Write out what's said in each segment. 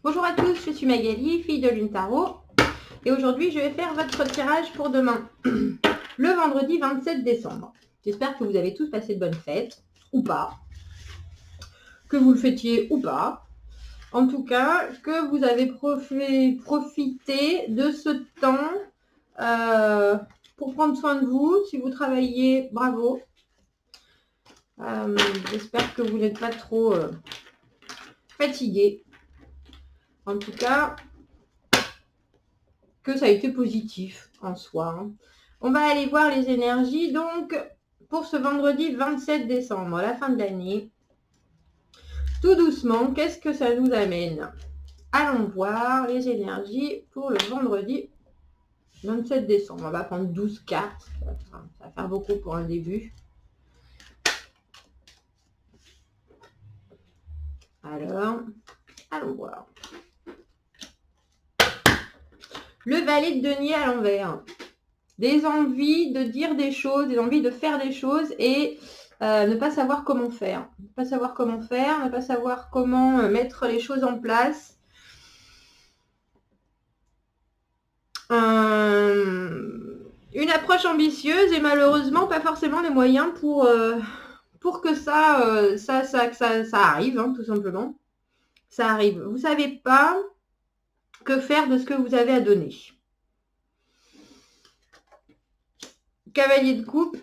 Bonjour à tous, je suis Magali, fille de Lune Tarot. Et aujourd'hui, je vais faire votre tirage pour demain, le vendredi 27 décembre. J'espère que vous avez tous passé de bonnes fêtes, ou pas. Que vous le fêtiez ou pas. En tout cas, que vous avez profité de ce temps pour prendre soin de vous. Si vous travaillez, bravo. J'espère que vous n'êtes pas trop fatigué. En tout cas, que ça a été positif en soi. On va aller voir les énergies. Donc, pour ce vendredi 27 décembre, la fin de l'année, tout doucement, qu'est-ce que ça nous amène? Allons voir les énergies pour le vendredi 27 décembre. On va prendre 12 cartes. Ça va faire beaucoup pour un début. Alors, allons voir. Le valet de denier à l'envers. Des envies de dire des choses, des envies de faire des choses et ne pas savoir comment faire. Ne pas savoir comment faire, ne pas savoir comment mettre les choses en place. Une approche ambitieuse et malheureusement pas forcément les moyens pour que ça arrive, hein, tout simplement. Ça arrive. Vous ne savez pas que faire de ce que vous avez à donner. Cavalier de coupe,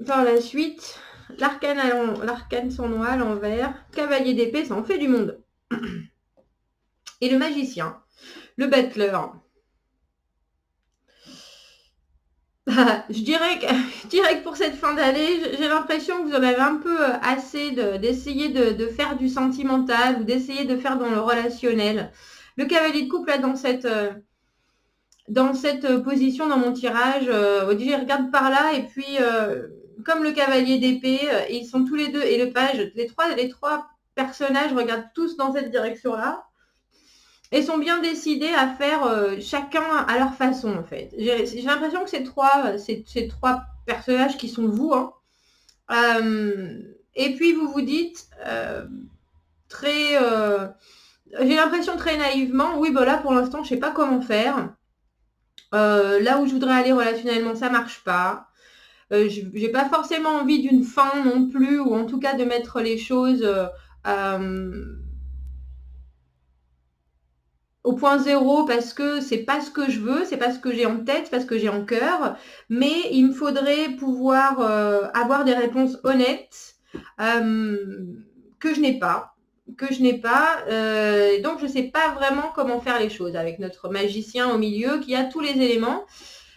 par la suite, l'arcane sournois à l'envers, cavalier d'épée, ça en fait du monde. Et le magicien, le battleur. Je dirais que pour cette fin d'année, j'ai l'impression que vous en avez un peu assez d'essayer de faire du sentimental ou d'essayer de faire dans le relationnel. Le cavalier de coupe, là, dans cette position dans mon tirage, je regarde par là et puis comme le cavalier d'épée, ils sont tous les deux, et le page, les trois personnages regardent tous dans cette direction-là et sont bien décidés à faire chacun à leur façon en fait. J'ai l'impression que ces trois personnages qui sont vous, hein, et puis vous vous dites j'ai l'impression très naïvement, oui, là pour l'instant je sais pas comment faire. Là où je voudrais aller relationnellement, ça marche pas. J'ai pas forcément envie d'une fin non plus, ou en tout cas de mettre les choses au point zéro, parce que c'est pas ce que je veux, c'est pas ce que j'ai en tête, c'est pas ce que j'ai en cœur, mais il me faudrait pouvoir avoir des réponses honnêtes que je n'ai pas. Donc je sais pas vraiment comment faire les choses avec notre magicien au milieu qui a tous les éléments,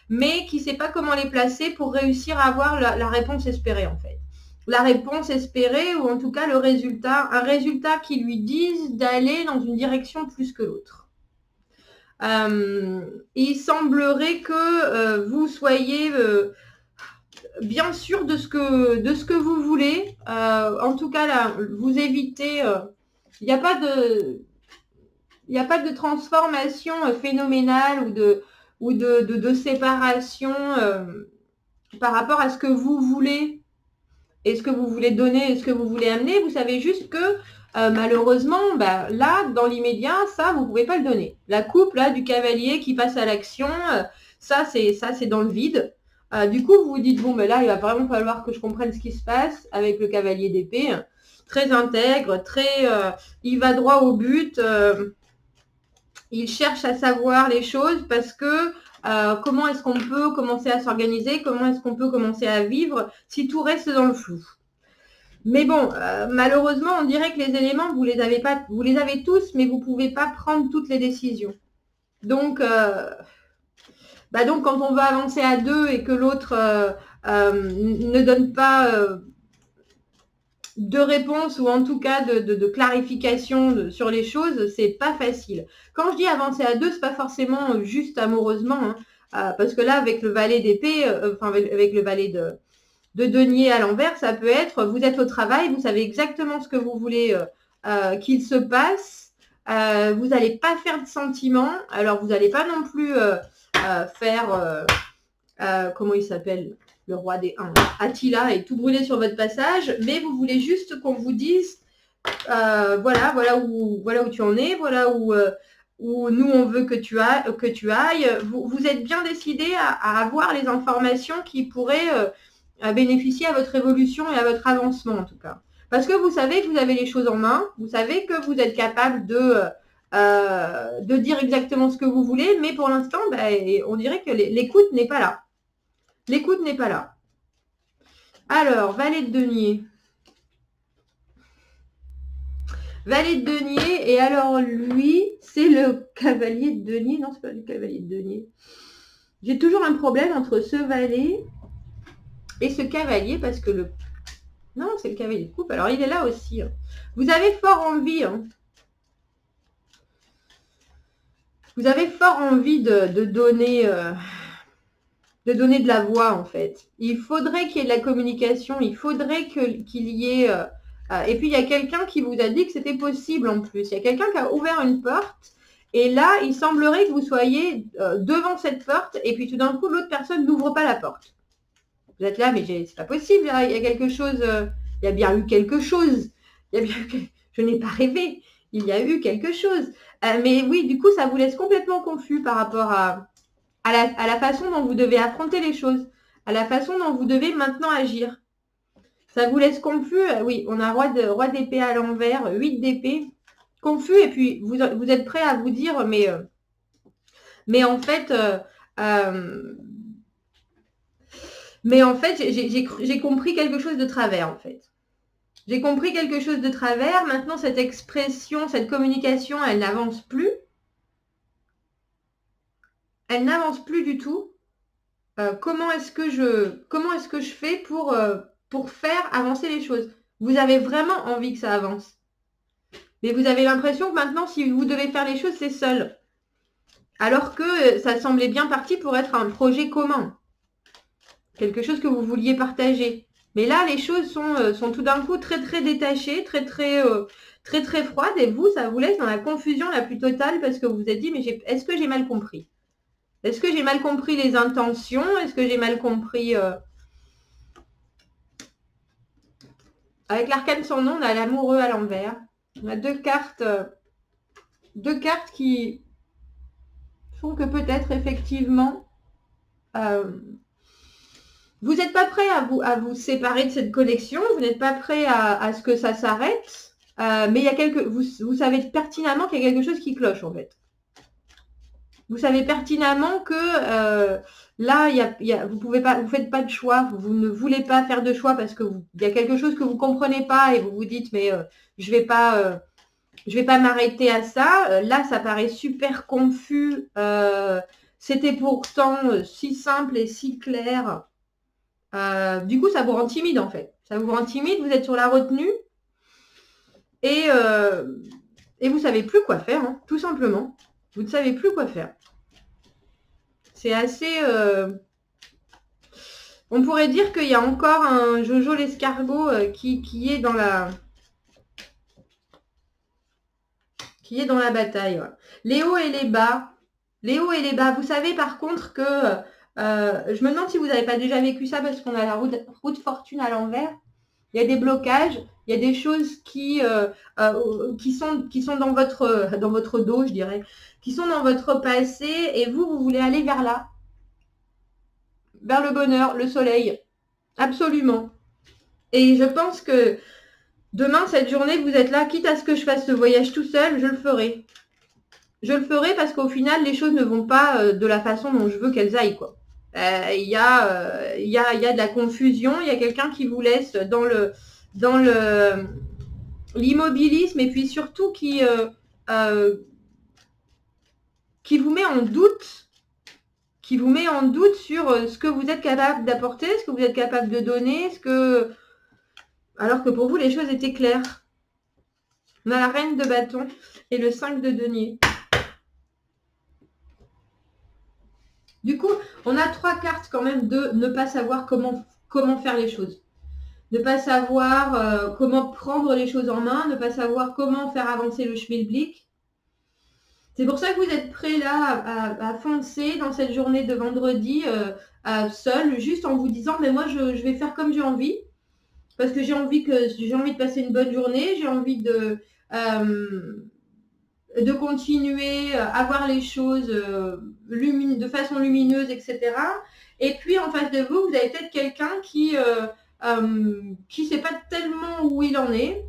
mais qui sait pas comment les placer pour réussir à avoir la réponse espérée en fait. La réponse espérée, ou en tout cas un résultat qui lui dise d'aller dans une direction plus que l'autre. Il semblerait que vous soyez bien sûr de ce que vous voulez. En tout cas, là, vous évitez. Il n'y a pas de transformation phénoménale ou de séparation par rapport à ce que vous voulez et ce que vous voulez donner et ce que vous voulez amener. Vous savez juste que malheureusement, là, dans l'immédiat, ça, vous ne pouvez pas le donner. La coupe, là, du cavalier qui passe à l'action, ça, c'est dans le vide. Du coup, vous vous dites, bon, là, il va vraiment falloir que je comprenne ce qui se passe avec le cavalier d'épée. Très intègre, il va droit au but. Il cherche à savoir les choses parce que comment est-ce qu'on peut commencer à s'organiser, comment est-ce qu'on peut commencer à vivre si tout reste dans le flou. Mais bon, malheureusement, on dirait que les éléments, vous les avez tous, mais vous ne pouvez pas prendre toutes les décisions. Donc, quand on va avancer à deux et que l'autre ne donne pas de réponse, ou en tout cas de clarification sur les choses, c'est pas facile. Quand je dis avancer à deux, c'est pas forcément juste amoureusement, hein, parce que là, avec le valet d'épée, avec le valet de denier à l'envers, ça peut être, vous êtes au travail, vous savez exactement ce que vous voulez qu'il se passe, vous n'allez pas faire de sentiments, alors vous n'allez pas non plus faire, comment il s'appelle, le roi des 1, Attila, et tout brûler sur votre passage, mais vous voulez juste qu'on vous dise voilà où tu en es, voilà où nous on veut que tu ailles. Vous êtes bien décidé à avoir les informations qui pourraient bénéficier à votre évolution et à votre avancement en tout cas. Parce que vous savez que vous avez les choses en main, vous savez que vous êtes capable de dire exactement ce que vous voulez, mais pour l'instant, on dirait que l'écoute n'est pas là. L'écoute n'est pas là. Alors, valet de denier. Valet de denier, et alors lui, c'est le cavalier de denier. Non, c'est pas le cavalier de denier. J'ai toujours un problème entre ce valet et ce cavalier, parce que le... Non, c'est le cavalier de coupe. Alors, il est là aussi. Hein. Vous avez fort envie... Hein. Vous avez fort envie de donner... de donner de la voix, en fait. Il faudrait qu'il y ait de la communication. Il faudrait qu'il y ait... et puis, il y a quelqu'un qui vous a dit que c'était possible, en plus. Il y a quelqu'un qui a ouvert une porte. Et là, il semblerait que vous soyez devant cette porte. Et puis, tout d'un coup, l'autre personne n'ouvre pas la porte. Vous êtes là, mais c'est pas possible. Là. Il y a quelque chose... il y a bien eu quelque chose. Il y a bien eu... Je n'ai pas rêvé. Il y a eu quelque chose. Mais oui, du coup, ça vous laisse complètement confus par rapport à la façon dont vous devez affronter les choses, à la façon dont vous devez maintenant agir. Ça vous laisse confus. Oui, on a roi d'épée à l'envers, 8 d'épée, confus, et puis vous êtes prêt à vous dire, mais en fait, j'ai compris quelque chose de travers, en fait. J'ai compris quelque chose de travers. Maintenant, cette expression, cette communication, elle n'avance plus. Elle n'avance plus du tout. Comment est-ce que je fais pour faire avancer les choses? Vous avez vraiment envie que ça avance. Mais vous avez l'impression que maintenant, si vous devez faire les choses, c'est seul. Alors que ça semblait bien parti pour être un projet commun. Quelque chose que vous vouliez partager. Mais là, les choses sont tout d'un coup très, très détachées, très, très froides. Et vous, ça vous laisse dans la confusion la plus totale parce que vous vous êtes dit, mais est-ce que j'ai mal compris? Est-ce que j'ai mal compris les intentions? Est-ce que j'ai mal compris... Avec l'arcane sans nom, on a l'amoureux à l'envers. On a deux cartes qui font que peut-être effectivement vous n'êtes pas prêt à vous séparer de cette connexion, vous n'êtes pas prêt à ce que ça s'arrête, mais il y a vous savez pertinemment qu'il y a quelque chose qui cloche en fait. Vous savez pertinemment que là, vous faites pas de choix, vous ne voulez pas faire de choix parce que il y a quelque chose que vous comprenez pas et vous vous dites mais je vais pas m'arrêter à ça. Là, ça paraît super confus. C'était pourtant si simple et si clair. Du coup, ça vous rend timide en fait. Ça vous rend timide, vous êtes sur la retenue et vous savez plus quoi faire, hein, tout simplement. Vous ne savez plus quoi faire. C'est assez... On pourrait dire qu'il y a encore un Jojo l'escargot qui est dans la... qui est dans la bataille. Ouais. Les hauts et les bas. Les hauts et les bas. Vous savez par contre que... je me demande si vous n'avez pas déjà vécu ça parce qu'on a la roue de fortune à l'envers. Il y a des blocages, il y a des choses qui sont dans votre dos, je dirais, qui sont dans votre passé et vous voulez aller vers là. Vers le bonheur, le soleil. Absolument. Et je pense que demain, cette journée, vous êtes là, quitte à ce que je fasse ce voyage tout seul, je le ferai. Je le ferai parce qu'au final, les choses ne vont pas de la façon dont je veux qu'elles aillent, quoi. Il y a de la confusion, il y a quelqu'un qui vous laisse dans l'immobilisme et puis surtout qui vous met en doute, sur ce que vous êtes capable d'apporter, ce que vous êtes capable de donner, alors que pour vous les choses étaient claires. On a la reine de bâton et le 5 de denier. Du coup, on a 3 cartes quand même de ne pas savoir comment faire les choses. Ne pas savoir comment prendre les choses en main, ne pas savoir comment faire avancer le schmilblick. C'est pour ça que vous êtes prêts là à foncer dans cette journée de vendredi seul, juste en vous disant mais moi je vais faire comme j'ai envie. parce que j'ai envie de passer une bonne journée, j'ai envie de continuer à voir les choses de façon lumineuse, etc. Et puis en face de vous, vous avez peut-être quelqu'un qui sait pas tellement où il en est,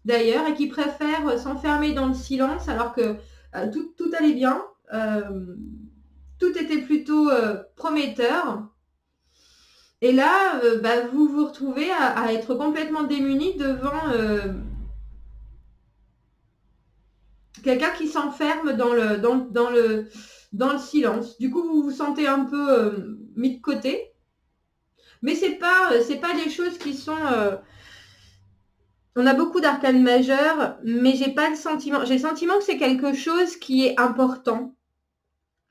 d'ailleurs, et qui préfère s'enfermer dans le silence alors que tout allait bien, tout était plutôt prometteur. Et là, vous vous retrouvez à être complètement démuni devant quelqu'un qui s'enferme dans le silence. Du coup, vous vous sentez un peu mis de côté. Mais c'est pas des choses qui sont... on a beaucoup d'arcanes majeures, mais j'ai pas le sentiment... J'ai le sentiment que c'est quelque chose qui est important.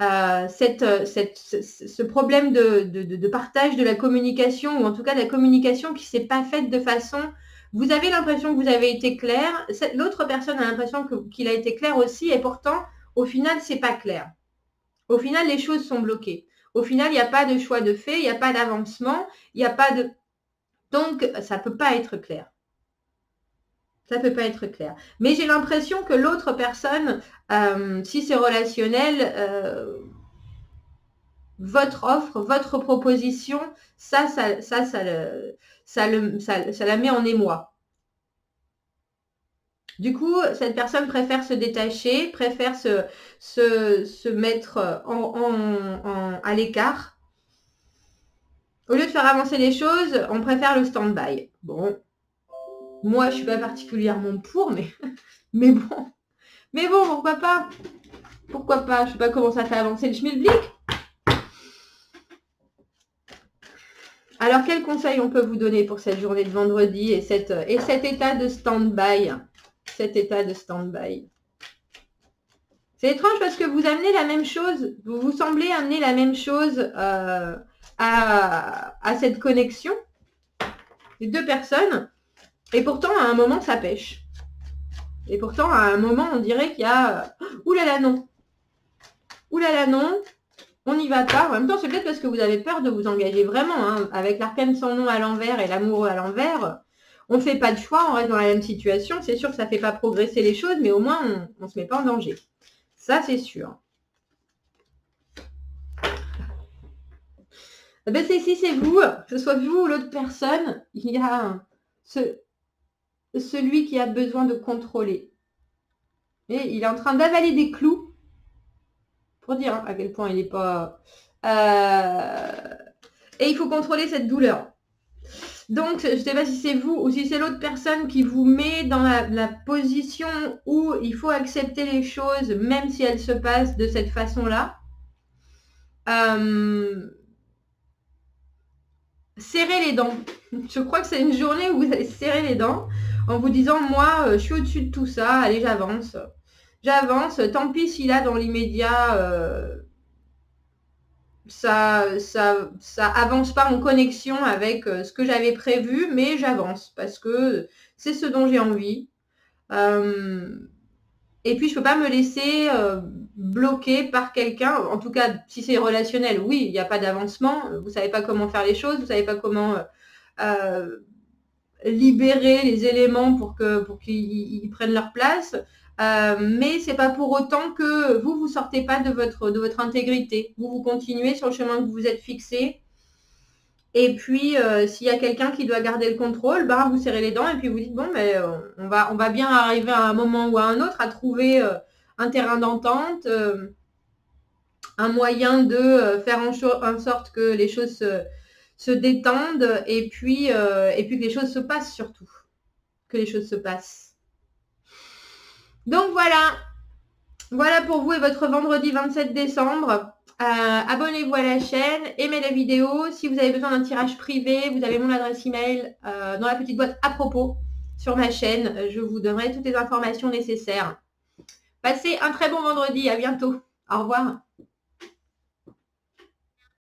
Ce problème de partage de la communication, ou en tout cas de la communication qui ne s'est pas faite de façon... Vous avez l'impression que vous avez été clair, l'autre personne a l'impression qu'il a été clair aussi, et pourtant, au final, c'est pas clair. Au final, les choses sont bloquées. Au final, il n'y a pas de choix de fait, il n'y a pas d'avancement, il n'y a pas de... Donc, ça ne peut pas être clair. Ça ne peut pas être clair. Mais j'ai l'impression que l'autre personne, si c'est relationnel, votre offre, votre proposition, ça la met en émoi. Du coup, cette personne préfère se détacher, préfère se mettre à l'écart. Au lieu de faire avancer les choses, on préfère le stand-by. Bon, moi, je ne suis pas particulièrement pour, mais bon. Mais bon, pourquoi pas? Pourquoi pas? Je ne sais pas comment ça fait avancer le schmilblick. Alors, quel conseil on peut vous donner pour cette journée de vendredi et cet état de stand-by? Cet état de stand-by. C'est étrange parce que vous amenez la même chose. Vous semblez amener la même chose à cette connexion. Les deux personnes. Et pourtant, à un moment, ça pêche. Et pourtant, à un moment, on dirait qu'il y a... Ouh là là, non. Ouh là là, non. On n'y va pas. En même temps, c'est peut-être parce que vous avez peur de vous engager vraiment. Hein. Avec l'arcane sans nom à l'envers et l'amoureux à l'envers, on ne fait pas de choix, on reste dans la même situation. C'est sûr que ça ne fait pas progresser les choses, mais au moins, on ne se met pas en danger. Ça, c'est sûr. Ben, si c'est vous, que ce soit vous ou l'autre personne, il y a celui qui a besoin de contrôler. Et il est en train d'avaler des clous. Pour dire à quel point il n'est pas... Et il faut contrôler cette douleur. Donc, je ne sais pas si c'est vous ou si c'est l'autre personne qui vous met dans la position où il faut accepter les choses, même si elles se passent de cette façon-là. Serrez les dents. Je crois que c'est une journée où vous allez serrer les dents en vous disant, moi, je suis au-dessus de tout ça, allez, j'avance. J'avance, tant pis si là, dans l'immédiat, ça avance pas en connexion avec ce que j'avais prévu, mais j'avance parce que c'est ce dont j'ai envie. Et puis, je peux pas me laisser bloquer par quelqu'un. En tout cas, si c'est relationnel, oui, il n'y a pas d'avancement. Vous savez pas comment faire les choses, vous savez pas comment libérer les éléments pour qu'ils prennent leur place. Mais c'est pas pour autant que vous sortez pas de votre intégrité. Vous continuez sur le chemin que vous vous êtes fixé. Et puis, s'il y a quelqu'un qui doit garder le contrôle, vous serrez les dents et puis vous dites, bon, on va bien arriver à un moment ou à un autre à trouver un terrain d'entente, un moyen de faire en sorte que les choses se détendent et puis que les choses se passent surtout. Que les choses se passent. Donc voilà pour vous et votre vendredi 27 décembre. Abonnez-vous à la chaîne, aimez la vidéo. Si vous avez besoin d'un tirage privé, vous avez mon adresse email dans la petite boîte à propos sur ma chaîne. Je vous donnerai toutes les informations nécessaires. Passez un très bon vendredi. À bientôt. Au revoir.